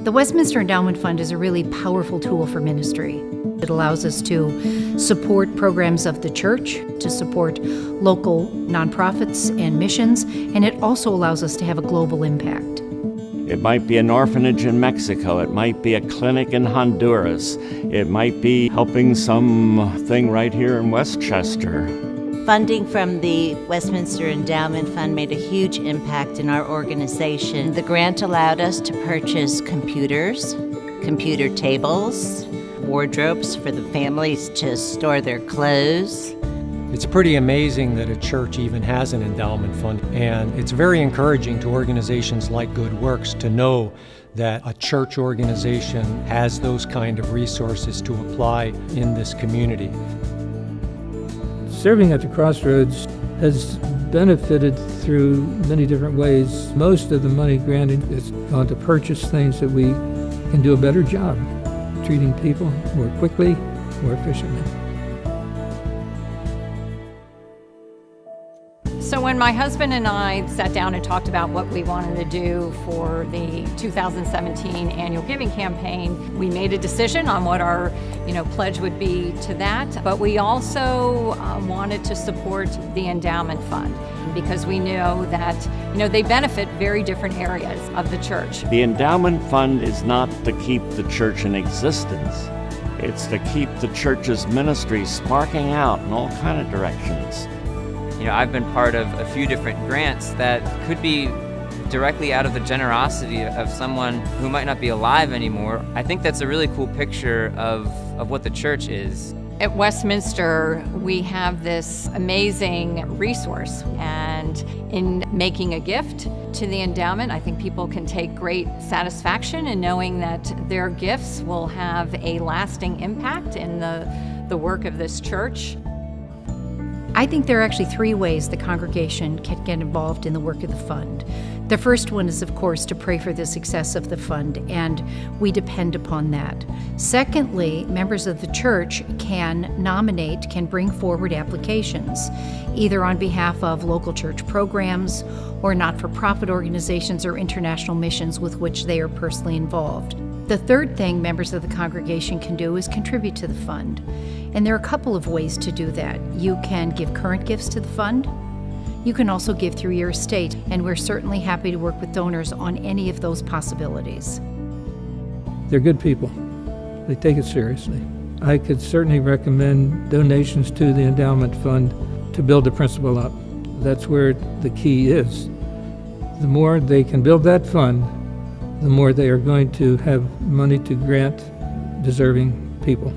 The Westminster Endowment Fund is a really powerful tool for ministry. It allows us to support programs of the church, to support local nonprofits and missions, and it also allows us to have a global impact. It might be an orphanage in Mexico. It might be a clinic in Honduras. It might be helping something right here in Westchester. Funding from the Westminster Endowment Fund made a huge impact in our organization. The grant allowed us to purchase computers, computer tables, wardrobes for the families to store their clothes. It's pretty amazing that a church even has an endowment fund, and it's very encouraging to organizations like Good Works to know that a church organization has those kind of resources to apply in this community. Serving at the Crossroads has benefited through many different ways. Most of the money granted is gone to purchase things that we can do a better job treating people more quickly, more efficiently. So when my husband and I sat down and talked about what we wanted to do for the 2017 annual giving campaign, we made a decision on what our pledge would be to that. But we also wanted to support the endowment fund because we know that they benefit very different areas of the church. The endowment fund is not to keep the church in existence. It's to keep the church's ministry sparking out in all kind of directions. I've been part of a few different grants that could be directly out of the generosity of someone who might not be alive anymore. I think that's a really cool picture of what the church is. At Westminster, we have this amazing resource, and in making a gift to the endowment, I think people can take great satisfaction in knowing that their gifts will have a lasting impact in the work of this church. I think there are actually three ways the congregation can get involved in the work of the fund. The first one is, of course, to pray for the success of the fund, and we depend upon that. Secondly, members of the church can bring forward applications, either on behalf of local church programs or not-for-profit organizations or international missions with which they are personally involved. The third thing members of the congregation can do is contribute to the fund. And there are a couple of ways to do that. You can give current gifts to the fund. You can also give through your estate, and we're certainly happy to work with donors on any of those possibilities. They're good people. They take it seriously. I could certainly recommend donations to the endowment fund to build the principal up. That's where the key is. The more they can build that fund, the more they are going to have money to grant deserving people.